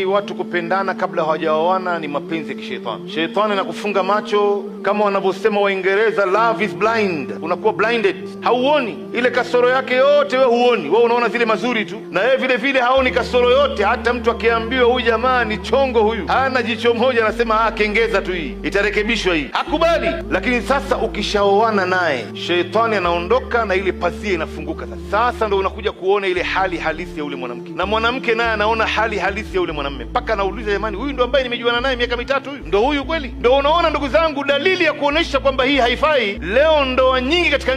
Wallahi, watu kupendana kabla hawajaoana ni mapenzi ya kishetani. Shetani anakufunga macho, kama wanavyosema Waingereza, love is blind. Unakuwa blinded, hauoni ile kasoro yake yote. Wewe huoni, wewe unaona zile mazuri tu, na yeye vile vile haoni kasoro yote. Hata mtu akiambiwa huyu jamaa ni chongo, huyu hana jicho moja, anasema kengeza tu, hii itarekebishwa, hii hakubali. Lakini sasa ukishaoana naye, shetani anaondoka na ile pazia inafunguka. Sasa ndo unakuja kuona ile hali halisi ya ule mwanamke, na mwanamke naye anaona hali halisi ya ule mwanamume, mpaka anauliza, jamani, huyu ndo ambaye nimejuana naye miaka mitatu, huyu ndo huyu kweli? Ndo unaona ndugu zangu, dalili ya kuonesha kwamba hii haifai. Leo ndoa nyingi katika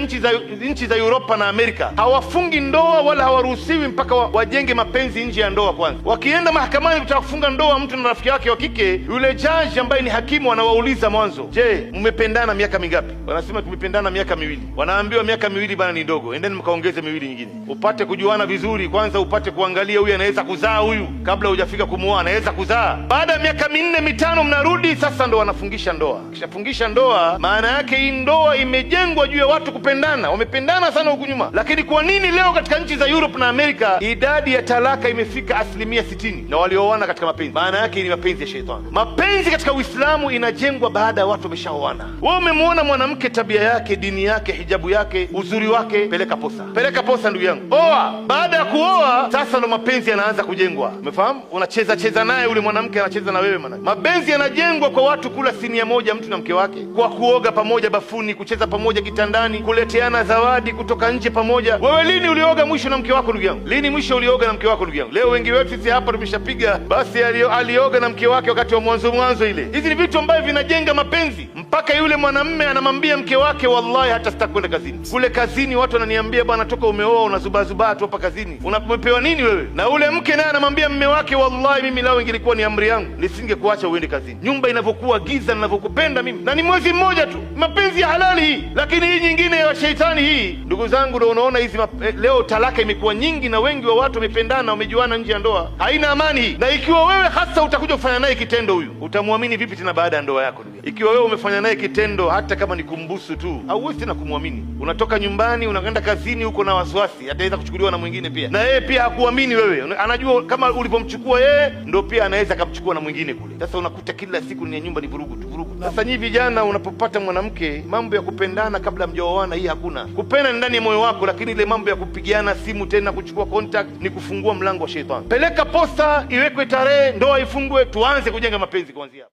nchi za Europa na Amerika hawafungi ndoa wala hawaruhusiwi mpaka wajenge mapenzi nje ya ndoa kwanza. Wakienda mahakamani kutaka kufunga ndoa mtu na rafiki yake wa kike, yule jaji ambaye ni hakimu anawauliza mwanzo, je, mmependana miaka mingapi? Wanasema tumependana miaka miwili. Wanaambiwa miaka miwili bana ni ndogo, endeni mkaongeze miwili nyingine, upate kujuana vizuri kwanza, upate kuangalia huyu anaweza kuzaa, huyu kabla hujafika kumuoa anaweza kuzaa. Baada ya miaka 4 5 mnarudi sasa, ndo wanafungisha ndoa. Kishafungisha ndoa, maana yake hii ndoa imejengwa juu ya watu kupendana. Wamependana sana huku nyuma, lakini kwa nini leo katika nchi za Europe na Amerika idadi ya talaka imefika 60% na walioana katika mapenzi? Maana yake ni mapenzi ya shetani. Mapenzi katika Uislamu inajengwa baada ya watu wameshaoana. Wewe umemwona mwanamke, tabia yake, dini yake, hijabu yake, uzuri wake, peleka posa, peleka posa ndugu yangu, oa. Baada ya kuoa sasa ndo mapenzi yanaanza kujengwa. Umefahamu? Unacheza naye ule mwanamke, anacheza na wewe. Maana mapenzi yanajengwa kwa watu kula sinia moja, mtu na mke wake, kwa kuoga pamoja bafuni, kucheza pamoja kitandani, kuleteana zawadi kutoka nje pamoja. Wewe lini ulioga mwisho na mke wako ndugu yangu? Lini mwisho ulioga na mke wako ndugu yangu? Leo wengi wetu sisi hapa tumeshapiga basi alioga na mke wake wakati wa mwanzo ile. Hizi ni vitu ambavyo vinajenga mapenzi, mpaka yule mwanamume anamwambia mke wake, wallahi hata sitaki kwenda kazini. Kule kazini watu wananiambia, bwana, toka umeoa unazubazubaa tu hapa kazini, umepewa nini wewe? Na ule mke naye anamwambia mume wake, wallahi mimi lao ingilikuwa ni amri yangu nisingekuacha uende kazini. Nyumba inavyokuwa giza ninavyokupenda mimi, na ni mwezi mmoja tu, mapenzi ya halali hii. Lakini hii nyingine ya sheitani hii, ndugu zangu, ndio unaona hizi leo talaka imekuwa nyingi, na wengi wa watu wamependana, wamejuana nje ya ndoa, haina amani hii. Na ikiwa wewe hasa utakuja kufanya naye kitendo, huyu utamwamini vipi tena baada ya ndoa yako? Ikiwa wewe umefanya naye kitendo hata kama ni kumbusu tu, hauwezi tena kumwamini. Unatoka nyumbani unakwenda kazini, huko na wasiwasi ataweza kuchukuliwa na mwingine pia, na yeye pia hakuamini wewe. Anajua kama ulipomchukua yeye ndio pia anaweza akamchukua na mwingine kule. Sasa unakuta kila siku ni nyumba ni vurugu tu, vurugu. Sasa nyinyi vijana, unapopata mwanamke, mambo ya kupendana kabla mjaoana hii hakuna. Kupenda ni ndani ya moyo wako, lakini ile mambo ya kupigiana simu tena kuchukua contact ni kufungua mlango wa shetani. Peleka posta, iwekwe tarehe, ndoa ifungwe, tuanze kujenga mapenzi kuanzia